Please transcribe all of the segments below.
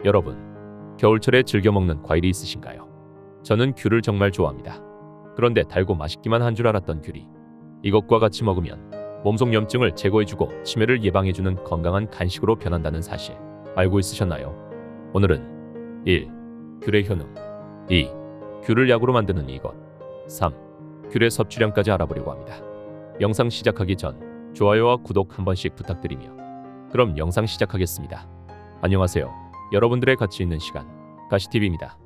여러분, 겨울철에 즐겨 먹는 과일이 있으신가요? 저는 귤을 정말 좋아합니다. 그런데 달고 맛있기만 한 줄 알았던 귤이 이것과 같이 먹으면 몸속 염증을 제거해주고 치매를 예방해주는 건강한 간식으로 변한다는 사실 알고 있으셨나요? 오늘은 1. 귤의 효능 2. 귤을 약으로 만드는 이것 3. 귤의 섭취량까지 알아보려고 합니다. 영상 시작하기 전 좋아요와 구독 한 번씩 부탁드리며 그럼 영상 시작하겠습니다. 안녕하세요. 여러분들의 가치 있는 시간 가시TV입니다.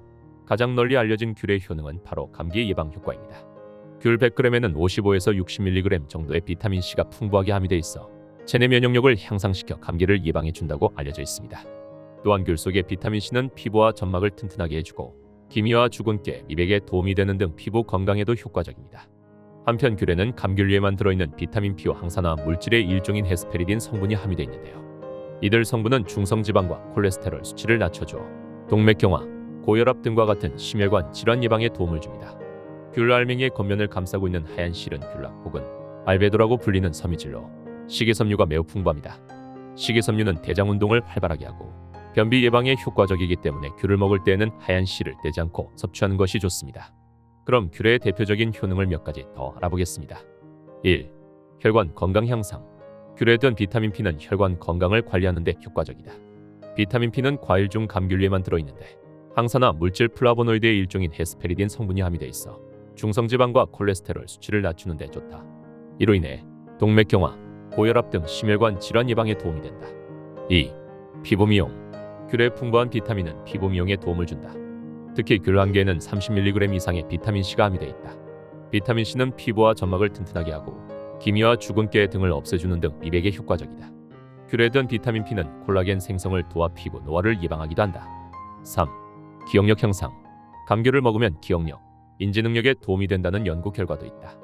가장 널리 알려진 귤의 효능은 바로 감기 예방 효과입니다. 귤 100g에는 55에서 60mg 정도의 비타민C가 풍부하게 함유되어 있어 체내 면역력을 향상시켜 감기를 예방해준다고 알려져 있습니다. 또한 귤 속의 비타민C는 피부와 점막을 튼튼하게 해주고 기미와 주근깨, 미백에 도움이 되는 등 피부 건강에도 효과적입니다. 한편 귤에는 감귤류에만 들어있는 비타민 P와 항산화 물질의 일종인 헤스페리딘 성분이 함유되어 있는데요. 이들 성분은 중성지방과 콜레스테롤 수치를 낮춰주어 동맥경화, 고혈압 등과 같은 심혈관 질환 예방에 도움을 줍니다. 귤 알맹이의 겉면을 감싸고 있는 하얀 실은 귤락 혹은 알베도라고 불리는 섬유질로 식이섬유가 매우 풍부합니다. 식이섬유는 대장 운동을 활발하게 하고 변비 예방에 효과적이기 때문에 귤을 먹을 때에는 하얀 실을 떼지 않고 섭취하는 것이 좋습니다. 그럼 귤의 대표적인 효능을 몇 가지 더 알아보겠습니다. 1. 혈관 건강 향상. 귤에 든 비타민 P는 혈관 건강을 관리하는 데 효과적이다. 비타민 P는 과일 중 감귤류에만 들어있는데 항산화 물질 플라보노이드의 일종인 헤스페리딘 성분이 함유되어 있어 중성지방과 콜레스테롤 수치를 낮추는 데 좋다. 이로 인해 동맥경화, 고혈압 등 심혈관 질환 예방에 도움이 된다. 2. 피부 미용. 귤의 풍부한 비타민은 피부 미용에 도움을 준다. 특히 귤 한 개에는 30mg 이상의 비타민C가 함유되어 있다. 비타민C는 피부와 점막을 튼튼하게 하고 기미와 주근깨 등을 없애주는 등 미백에 효과적이다. 귤에 든 비타민 P는 콜라겐 생성을 도와 피부 노화를 예방하기도 한다. 3. 기억력 향상. 감귤을 먹으면 기억력, 인지 능력에 도움이 된다는 연구 결과도 있다.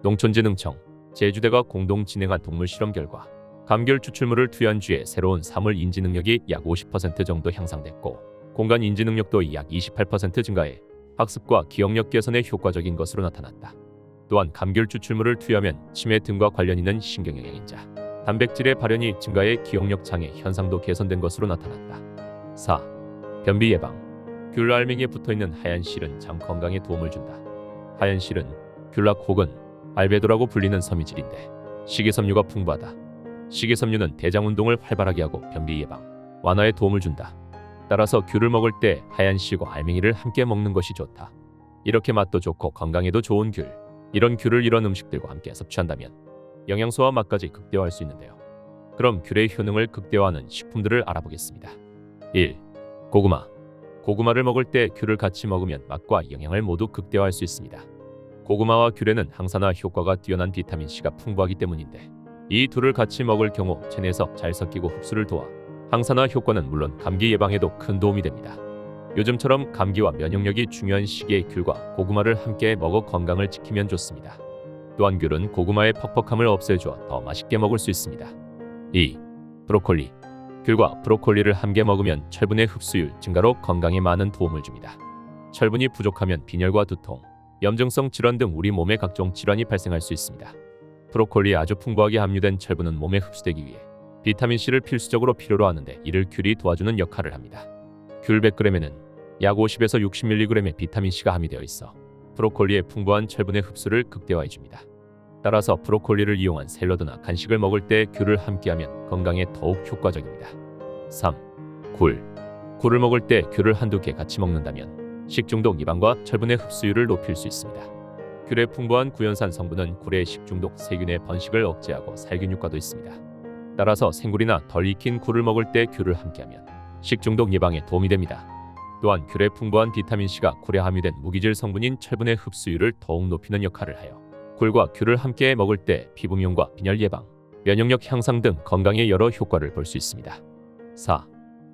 농촌진흥청, 제주대가 공동 진행한 동물 실험 결과 감귤 추출물을 투여한 쥐의 새로운 사물 인지 능력이 약 50% 정도 향상됐고 공간 인지 능력도 약 28% 증가해 학습과 기억력 개선에 효과적인 것으로 나타났다. 또한 감귤 추출물을 투여하면 치매 등과 관련 있는 신경영양인자, 단백질의 발현이 증가해 기억력 장애 현상도 개선된 것으로 나타났다. 4. 변비 예방. 귤 알맹이에 붙어있는 하얀 실은 장 건강에 도움을 준다. 하얀 실은 귤락 혹은 알베도라고 불리는 섬유질인데 식이섬유가 풍부하다. 식이섬유는 대장 운동을 활발하게 하고 변비 예방, 완화에 도움을 준다. 따라서 귤을 먹을 때 하얀 실과 알맹이를 함께 먹는 것이 좋다. 이렇게 맛도 좋고 건강에도 좋은 귤. 이런 귤을 이런 음식들과 함께 섭취한다면 영양소와 맛까지 극대화할 수 있는데요. 그럼 귤의 효능을 극대화하는 식품들을 알아보겠습니다. 1. 고구마. 고구마를 먹을 때 귤을 같이 먹으면 맛과 영양을 모두 극대화할 수 있습니다. 고구마와 귤에는 항산화 효과가 뛰어난 비타민C가 풍부하기 때문인데 이 둘을 같이 먹을 경우 체내에서 잘 섞이고 흡수를 도와 항산화 효과는 물론 감기 예방에도 큰 도움이 됩니다. 요즘처럼 감기와 면역력이 중요한 시기에 귤과 고구마를 함께 먹어 건강을 지키면 좋습니다. 또한 귤은 고구마의 퍽퍽함을 없애주어 더 맛있게 먹을 수 있습니다. 2. 브로콜리. 귤과 브로콜리를 함께 먹으면 철분의 흡수율 증가로 건강에 많은 도움을 줍니다. 철분이 부족하면 빈혈과 두통, 염증성 질환 등 우리 몸의 각종 질환이 발생할 수 있습니다. 브로콜리에 아주 풍부하게 함유된 철분은 몸에 흡수되기 위해 비타민C를 필수적으로 필요로 하는데 이를 귤이 도와주는 역할을 합니다. 귤 100g에는 약 50에서 60mg의 비타민C가 함유되어 있어 브로콜리의 풍부한 철분의 흡수를 극대화해줍니다. 따라서 브로콜리를 이용한 샐러드나 간식을 먹을 때 귤을 함께하면 건강에 더욱 효과적입니다. 3. 굴. 굴을 먹을 때 귤을 한두 개 같이 먹는다면 식중독 예방과 철분의 흡수율을 높일 수 있습니다. 귤의 풍부한 구연산 성분은 굴의 식중독 세균의 번식을 억제하고 살균 효과도 있습니다. 따라서 생굴이나 덜 익힌 굴을 먹을 때 귤을 함께하면 식중독 예방에 도움이 됩니다. 또한 귤의 풍부한 비타민C가 굴에 함유된 무기질 성분인 철분의 흡수율을 더욱 높이는 역할을 하여 굴과 귤을 함께 먹을 때 피부 미용과 빈혈 예방, 면역력 향상 등 건강에 여러 효과를 볼 수 있습니다. 4.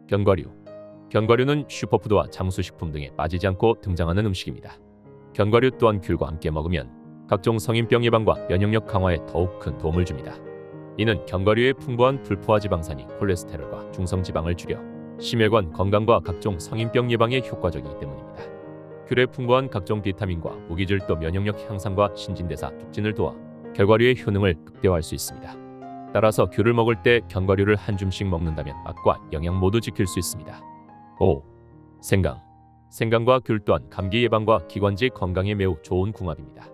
견과류. 견과류는 슈퍼푸드와 장수식품 등에 빠지지 않고 등장하는 음식입니다. 견과류 또한 귤과 함께 먹으면 각종 성인병 예방과 면역력 강화에 더욱 큰 도움을 줍니다. 이는 견과류의 풍부한 불포화 지방산이 콜레스테롤과 중성지방을 줄여 심혈관 건강과 각종 성인병 예방에 효과적이기 때문입니다. 귤의 풍부한 각종 비타민과 무기질 또 면역력 향상과 신진대사 촉진을 도와 견과류의 효능을 극대화할 수 있습니다. 따라서 귤을 먹을 때 견과류를 한 줌씩 먹는다면 맛과 영양 모두 지킬 수 있습니다. 5. 생강. 생강과 귤 또한 감기 예방과 기관지 건강에 매우 좋은 궁합입니다.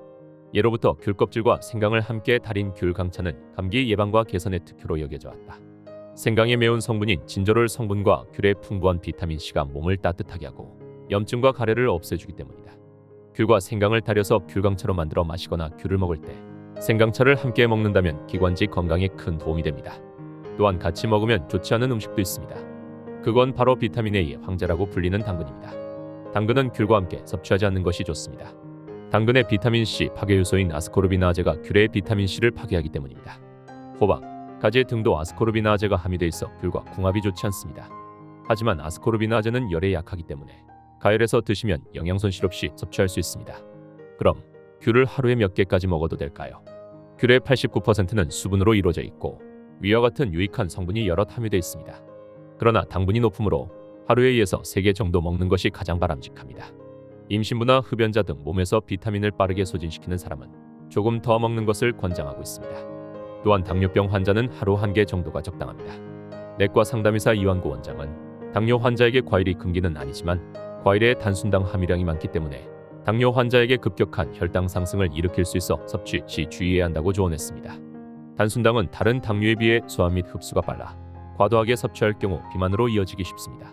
예로부터 귤 껍질과 생강을 함께 달인 귤 강차는 감기 예방과 개선의 특효로 여겨져 왔다. 생강의 매운 성분인 진저롤 성분과 귤의 풍부한 비타민C가 몸을 따뜻하게 하고 염증과 가래를 없애주기 때문이다. 귤과 생강을 달여서 귤강차로 만들어 마시거나 귤을 먹을 때 생강차를 함께 먹는다면 기관지 건강에 큰 도움이 됩니다. 또한 같이 먹으면 좋지 않은 음식도 있습니다. 그건 바로 비타민 A의 황제라고 불리는 당근입니다. 당근은 귤과 함께 섭취하지 않는 것이 좋습니다. 당근의 비타민C 파괴요소인 아스코르비나아제가 귤의 비타민C를 파괴하기 때문입니다. 호박, 가지 등도 아스코르비나아제가 함유돼 있어 귤과 궁합이 좋지 않습니다. 하지만 아스코르비나아제는 열에 약하기 때문에 가열해서 드시면 영양손실 없이 섭취할 수 있습니다. 그럼 귤을 하루에 몇 개까지 먹어도 될까요? 귤의 89%는 수분으로 이루어져 있고 위와 같은 유익한 성분이 여럿 함유돼 있습니다. 그러나 당분이 높으므로 하루에 2에서 3개 정도 먹는 것이 가장 바람직합니다. 임신부나 흡연자 등 몸에서 비타민을 빠르게 소진시키는 사람은 조금 더 먹는 것을 권장하고 있습니다. 또한 당뇨병 환자는 하루 1개 정도가 적당합니다. 내과 상담의사 이완구 원장은 당뇨 환자에게 과일이 금기는 아니지만 과일의 단순당 함유량이 많기 때문에 당뇨 환자에게 급격한 혈당 상승을 일으킬 수 있어 섭취 시 주의해야 한다고 조언했습니다. 단순당은 다른 당류에 비해 소화 및 흡수가 빨라 과도하게 섭취할 경우 비만으로 이어지기 쉽습니다.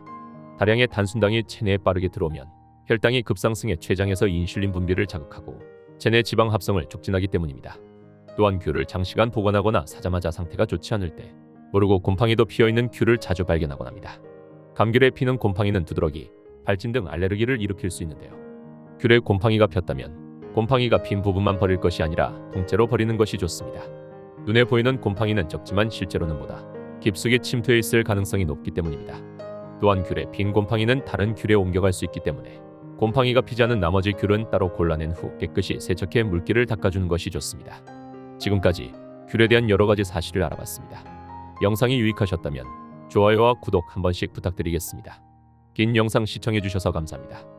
다량의 단순당이 체내에 빠르게 들어오면 혈당이 급상승해 췌장에서 인슐린 분비를 자극하고 체내 지방 합성을 촉진하기 때문입니다. 또한 귤을 장시간 보관하거나 사자마자 상태가 좋지 않을 때 모르고 곰팡이도 피어있는 귤을 자주 발견하곤 합니다. 감귤에 피는 곰팡이는 두드러기, 발진 등 알레르기를 일으킬 수 있는데요. 귤에 곰팡이가 폈다면 곰팡이가 핀 부분만 버릴 것이 아니라 통째로 버리는 것이 좋습니다. 눈에 보이는 곰팡이는 적지만 실제로는 보다 깊숙이 침투해 있을 가능성이 높기 때문입니다. 또한 귤에 핀 곰팡이는 다른 귤에 옮겨갈 수 있기 때문에 곰팡이가 피지 않은 나머지 귤은 따로 골라낸 후 깨끗이 세척해 물기를 닦아주는 것이 좋습니다. 지금까지 귤에 대한 여러 가지 사실을 알아봤습니다. 영상이 유익하셨다면 좋아요와 구독 한 번씩 부탁드리겠습니다. 긴 영상 시청해 주셔서 감사합니다.